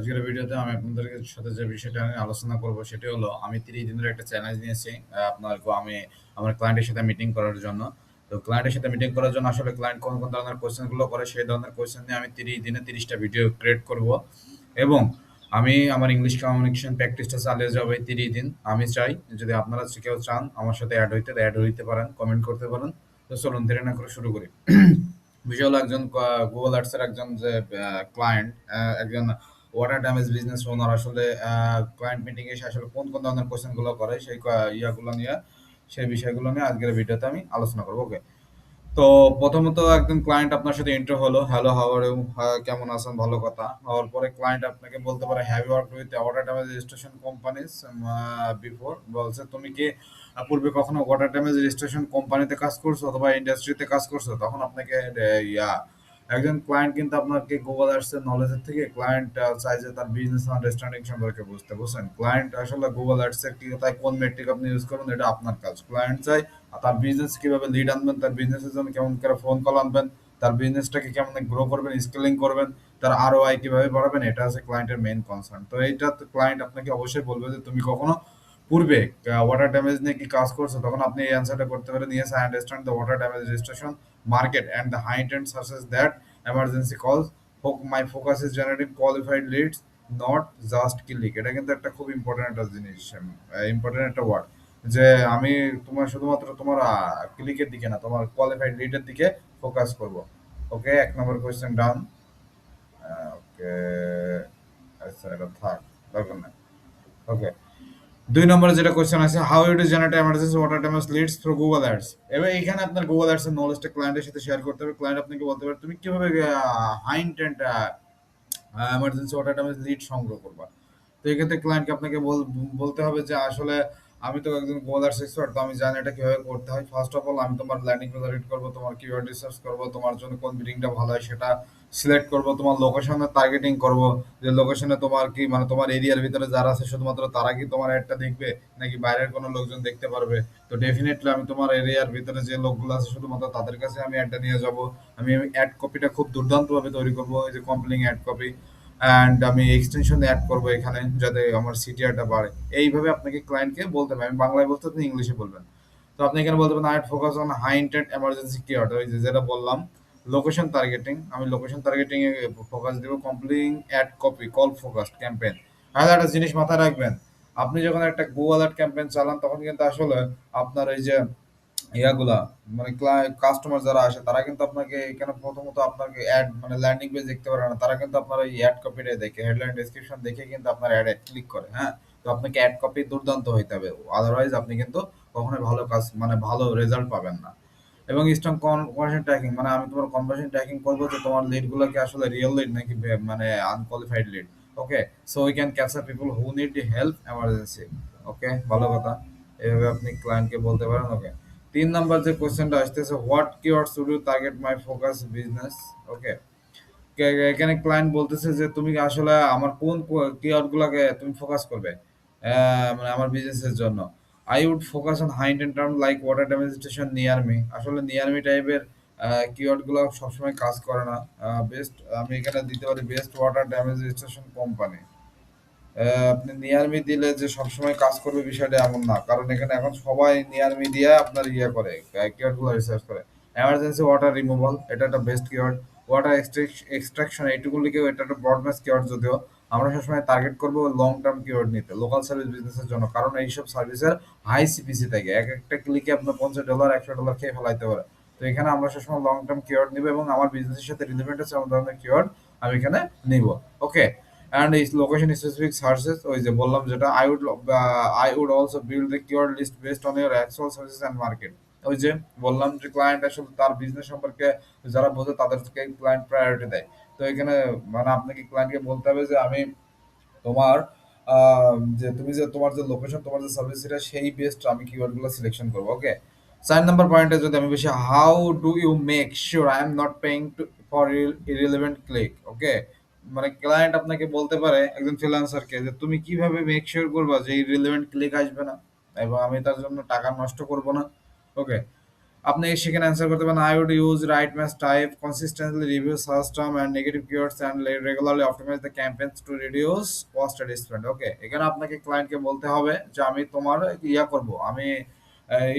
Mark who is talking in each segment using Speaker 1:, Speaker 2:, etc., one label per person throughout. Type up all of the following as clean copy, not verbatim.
Speaker 1: আজকের ভিডিওতে আমি আপনাদের সাথে যে বিষয়টা নিয়ে আলোচনা করব সেটি হলো আমি 30 দিনের একটা চ্যালেঞ্জ নিয়েছি। আমি আমার ক্লায়েন্টের সাথে মিটিং করার জন্য। তো ক্লায়েন্টের সাথে মিটিং করার জন্য আসলে ক্লায়েন্ট কোন ধরনের কোয়েশ্চেন গুলো করে সেই ধরনের কোয়েশ্চেন নিয়ে আমি 30 দিনে 30 টা ভিডিও ক্রিয়েট করব এবং আমি আমার ইংলিশ কমিউনিকেশন প্র্যাকটিসটা চালিয়ে যাবো এই 30 দিন। আমি চাই যদি আপনারা কেউ চান আমার সাথে অ্যাড হইতে পারেন, কমেন্ট করতে পারেন। তো চলুন দেরি না করে শুরু করি। বিষয় হলো একজন গুগল আর্টস এর একজন যে ক্লায়েন্ট, একজন ওয়াটার ড্যামেজ বিজনেস ওনার আসলে ক্লায়েন্ট মিটিং এ এসে আসলে কোন ধরনের কোশ্চেন গুলো করে সেই ইয়াগুলো নিয়ে সেই বিষয়গুলো নিয়ে আজকের ভিডিওতে আমি আলোচনা করবো। ওকে, তো প্রথমত একজন ক্লায়েন্ট আপনার সাথে ইন্টার হলো, হ্যালো হাউ আর ইউ, কেমন আছেন, ভালো কথা। হওয়ার পরে ক্লায়েন্ট আপনাকে বলতে পারে have you worked with water damage registration companies before. বলছে তুমি কি পূর্বে কখনো ওয়াটার ড্যামেজ রেজিস্ট্রেশন কোম্পানিতে কাজ করছো অথবা ইন্ডাস্ট্রিতে কাজ করছো? তখন আপনাকে ইয়া একজন ক্লায়েন্ট কিন্তু আপনাকে গুগল আর্টস এর নলেজের থেকে ক্লায়েন্ট চাই যে তার বিজনেস আন্ডারস্ট্যান্ডিং সম্পর্কে বুঝতে, বুঝছেন? ক্লায়েন্ট আসলে গুগল আর্টস এর কি তাই কোন মেট্রিক আপনি ইউজ করবেন এটা আপনার কাজ। ক্লায়েন্ট চাই আর তার বিজনেস কিভাবে লিড আনবেন, তার বিজনেসের জন্য কেমন করে ফোন কল আনবেন, তার বিজনেসটাকে কেমন গ্রো করবেন, স্কেলিং করবেন, তার আরওআই কিভাবে বাড়াবেন, এটা হচ্ছে ক্লায়েন্টের মেইন কনসার্ন। তো এইটা ক্লায়েন্ট আপনাকে অবশ্যই বলবে যে তুমি কখনো পূর্বে ওয়াটার ড্যামেজ নিয়ে কি কাজ করছো? তখন আপনি এই অ্যান্সারটা করতে পারেন yes I understand the water damage registration market and the high intent searches that emergency calls. My focus is generating qualified leads, not just click. এটা কিন্তু একটা খুব ইম্পর্টেন্ট একটা জিনিস, ইম্পর্টেন্ট একটা ওয়ার্ড, যে আমি তোমার শুধুমাত্র তোমার ক্লিকের দিকে না, তোমার কোয়ালিফাইড লিডের দিকে ফোকাস করব। ওকে, এক নম্বর কোয়েশ্চেন ডান। ওকে, আচ্ছা এটা থাক, দরকার নাই। ওকে, দুই নম্বরে যেটা কোয়েশ্চেন আছে, how you do generate emergency water damage leads through Google ads. এবার এখানে আপনার গুগল অ্যাডস এর নলেজটা ক্লায়েন্টের সাথে শেয়ার করতে হবে। ক্লায়েন্ট আপনাকে বলতে পারে তুমি কিভাবে high intent emergency water damage lead সংগ্রহ করবা। তো এক্ষেত্রে ক্লায়েন্টকে আপনাকে বলতে হবে যে আসলে আমি তো একজন গুগল আর্টস এক্সপার্ট, তো আমি জানি এটা কিভাবে করতে হয়। ফার্স্ট অফ অল আমি তোমার ল্যান্ডিং পেজ রিড করবো, তোমার কিওয়ার্ড রিসার্চ করবো, তোমার জন্য কোন বিডিংটা ভালো হয় সেটা সিলেক্ট করবো, তোমার লোকেশনে টার্গেটিং করবো, যে লোকেশনে তোমার কি মানে তোমার এরিয়ার ভিতরে যারা আছে শুধুমাত্র তারা কি তোমার অ্যাডটা দেখবে নাকি বাইরের কোনো লোকজন দেখতে পারবে। তো ডেফিনেটলি আমি তোমার এরিয়ার ভিতরে যে লোকগুলো আছে শুধুমাত্র তাদের কাছে আমি অ্যাডটা নিয়ে যাব। আমি অ্যাড কপিটা খুব দুর্দান্তভাবে তৈরি করবো, এই যে কম্পিলিং অ্যাড কপি, অ্যান্ড আমি এক্সটেনশন অ্যাড করবো এখানে যাতে আমার সিটিআরটা বাড়ে। এইভাবে আপনাকে ক্লায়েন্টকে বলতে হবে। আমি বাংলায় বলতে আপনি ইংলিশে বলবেন। তো আপনি এখানে বলতে পারেন I focus on high intent emergency keyword, ওই যে যেটা বললাম লোকেশন টার্গেটিং, আমি লোকেশন টার্গেটিং এ ফোকাস দিব। Compelling ad copy call focused campaign. আর একটা জিনিস মাথায় রাখবেন, আপনি যখন একটা গুগল অ্যাড ক্যাম্পেইন চালান তখন কিন্তু আসলে আপনার এই যে ইয়াগুলা মানে কাস্টমার যারা আসে তারা কিন্তু আপনাকে এখানে প্রথমত আপনাকে অ্যাড মানে ল্যান্ডিং পেজ দেখতে পারে না, তারা কিন্তু আপনার এই অ্যাড কপিটা দেখে, হেডলাইন ডেসক্রিপশন দেখে কিন্তু আপনার অ্যাডে ক্লিক করে। হ্যাঁ, তো আপনাকে অ্যাড কপি দুর্দান্ত হইতে হবে, আদারওয়াইজ আপনি কিন্তু কখনোই ভালো কাজ মানে ভালো রেজাল্ট পাবেন না। এবং স্ট্রং কনভার্সন ট্র্যাকিং, মানে আমি তোমার কনভার্সন ট্র্যাকিং করবো যে তোমার লিড গুলো কি আসলে রিয়েল লিড নাকি মানে unqualified lead. Okay, so we can capture people who need help emergency. Okay, ভালো কথা, এভাবে আপনি ক্লায়েন্টকে বলতে পারেন। ওকে, তিন নাম্বার যে কোশ্চেনটা আসতেছে, what keywords should you target my focus business. Okay, এখানে ক্লায়েন্ট বলতেছে যে তুমি আসলে আমার কোন কিওয়ার্ড গুলাকে তুমি ফোকাস করবে মানে আমার বিজনেসের জন্য। I would focus on high intent term like water damage station near me. আসলে নিয়ার মি টাইপের কিওয়ার্ড গুলো সবসময় কাজ করে না। বেস্ট আমি এখানে দিতে পারি best water damage station company. আপনি নিয়ার মি দিলে যে সবসময় কাজ করবে বিষয়টা এমন না, কারণ এখানে এখন সবাই নিয়ার মি দিয়ে আপনার ইয়ে করে কিওয়ার্ড গুলো রিসার্চ করে। এমার্জেন্সি ওয়াটার রিমুভাল, এটা একটা বেস্ট কিওয়ার্ড। ওয়াটার এক্সট্রাকশন, এইটুকু লিখেও এটা একটা ব্রডম্যাস কিওয়ার্ড, যদিও আমরা সবসময় টার্গেট করবো লং টার্ম কিওয়ার্ড নিতে লোকাল সার্ভিস বিজনেসের জন্য, কারণ এইসব সার্ভিসের হাই সিপিসি থাকে, এক একটা ক্লিকে আপনার $50 $100 খেয়ে ফেলাইতে পারে। তো এখানে আমরা সবসময় লং টার্ম কিওয়ার্ড নিব এবং আমার বিজনেসের সাথে রিলেভেন্ট আছে এমন ধরনের কিওয়ার্ড আমি এখানে নিব। ওকে, and is location specific searches, ওই যে বললাম যেটা I would also build the keyword list based on your actual services and market। ওই যে বললাম যে ক্লায়েন্ট আসলে তার বিজনেস সম্পর্কে যারা বোঝে তাদেরকে ক্লায়েন্ট প্রায়োরিটি দেয়। তো এখানে মানে আপনাকে ক্লায়েন্টকে বলতে হবে যে আমি তোমার যে তুমি যে তোমার যে লোকেশন তোমার যে সার্ভিস এটা সেই বেস্ট আমি কিওয়ার্ড গুলো সিলেকশন করবো। ওকে, 4 নাম্বার পয়েন্টে যদি আমি বেশি, how do you make sure I am not paying for irrelevant click. Okay, মানে ক্লায়েন্ট আপনাকে বলতে পারে একজন ফ্রিল্যান্সারকে যে তুমি কিভাবে মেক শিওর করবা যে ইররিলেভেন্ট ক্লিক আসবে না এবং আমি তার জন্য টাকা নষ্ট করব না। ওকে, আপনি সেখানে অ্যান্সার করতে পারেন I would use right match type consistently review search term and negative keywords and regularly optimise the campaigns to reduce cost and spend. Okay, এখানে আপনাকে ক্লায়েন্টকে বলতে হবে যে আমি তোমার করব, আমি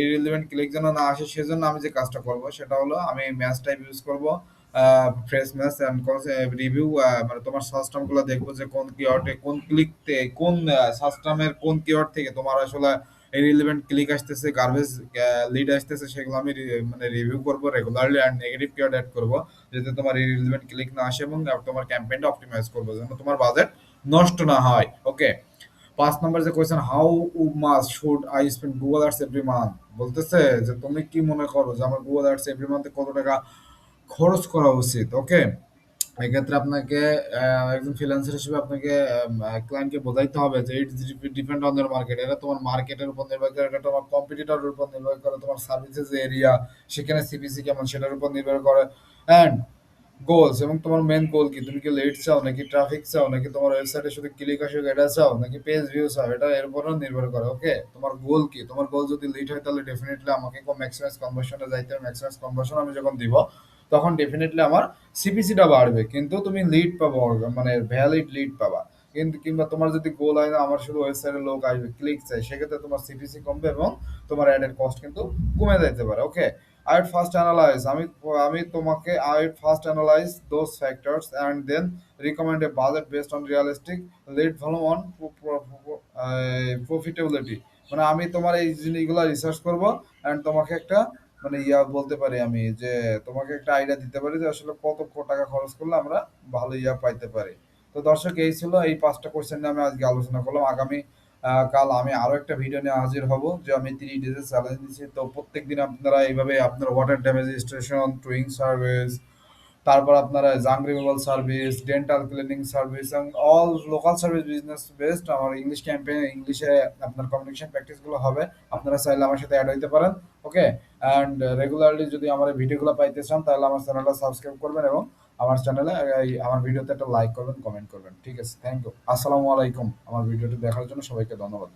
Speaker 1: ইররিলেভেন্ট ক্লিক যেন না আসে সেজন্য আমি যে কাজটা করব সেটা হলো আমি ম্যাচ টাইপ ইউজ করব, ফ্রেশ ম্যাচ অ্যান্ড রিভিউ, মানে তোমার সার্চ টার্ম গুলো দেখবো যে কোন কিওয়ার্ডে কোন ক্লিক কোন সার্চ টার্মের কোন কিওয়ার্ড থেকে তোমার আসলে ইররিলেভেন্ট ক্লিক আসতেছে, গার্বেজ লিড আসতেছে, সেগুলো আমি মানে রিভিউ করব regularly and negative keyword add করব যাতে তোমার ইররিলেভেন্ট ক্লিক না আসে এবং তোমার ক্যাম্পেইনটা অপটিমাইজ করবো যেন তোমার বাজেট নষ্ট না হয়। ওকে, 5 নম্বর যে question, how much should I spend Google ads every month, বলতেছে যে তুমি কি মনে করো যে আমার গুগল অ্যাডস এভরি মান্থে কত টাকা খরচ করা উচিত। ওকে, এক্ষেত্রে আপনাকে একজন ফ্রিল্যান্সার হিসেবে আপনাকে ক্লায়েন্টকে বোঝাইতে হবে যে it's depend on year market, এটা তোমার মার্কেটের উপর নির্ভর করে, এটা তোমার কম্পিটিটরের উপর নির্ভর করে, তোমার সার্ভিসেস এরিয়া সেখানে সিপিসি কেমন সেটার উপর নির্ভর করে, অ্যান্ড গোলস এবং তোমার মেন গোল কি, তুমি কি লিড চাও নাকি ট্রাফিক চাও নাকি তোমার ওয়েবসাইটে শুধু ক্লিক আসুক এটা চাও নাকি পেজ ভিউ চাও, এটা এর উপরও নির্ভর করে। ওকে, তোমার গোল কি, তোমার গোল যদি লিড হয় তাহলে ডেফিনেটলি আমাকে ম্যাক্সিমাইজ কনভার্সনে যাইতে হবে, ম্যাক্সিমাইজ কনভার্সন আমি যখন দিব তখন ডেফিনেটলি আমার সিপিসিটা বাড়বে, কিন্তু তুমি লিড পাবো, মানে ভ্যালিড লিড পাবা। কিন্তু কিংবা তোমার যদি গোল হয় না আমার শুধু ওয়েবসাইটে লোক আসবে ক্লিক চাই, সেক্ষেত্রে তোমার সিপিসি কমবে এবং তোমার অ্যাডের কস্ট কিন্তু কমে যেতে পারে। ওকে, I would first analyze. আমি তোমাকে I would first analyze those factors and then recommend a budget based on realistic lead volume on profitability. মানে আমি তোমার এই জিনিসগুলো রিসার্চ করব এন্ড তোমাকে একটা মানে বলতে পারি আমি যে তোমাকে একটা আইডিয়া দিতে পারি যে আসলে কত টাকা খরচ করলে আমরা ভালো পাইতে পারি। তো দর্শক, এই ছিল এই 5টা কোশ্চেন নিয়ে আমি আজকে আলোচনা করলাম। আগামী কাল আমি আরো একটা ভিডিও নিয়ে হাজির হব যে আমি 3 ডেজের চ্যালেঞ্জ দিচ্ছি। তো প্রত্যেকদিন আপনারা এইভাবে আপনার water damage station, towing service, তারপর আপনারা junk removal service, dental cleaning service এবং all local service business based আমার ইংলিশ ক্যাম্পেইন, ইংলিশে আপনার কমিউনিকেশন প্র্যাকটিসগুলো হবে। আপনারা চাইলে আমার সাথে অ্যাড হইতে পারেন। ওকে, অ্যান্ড রেগুলারলি যদি আমার এই ভিডিওগুলো পাইতে চান তাহলে আমার চ্যানেলটা সাবস্ক্রাইব করবেন এবং আমার চ্যানেলে আমার ভিডিওতে একটা লাইক করবেন, কমেন্ট করবেন। ঠিক আছে, থ্যাংক ইউ, আসসালামু আলাইকুম। আমার ভিডিওটি দেখার জন্য সবাইকে ধন্যবাদ।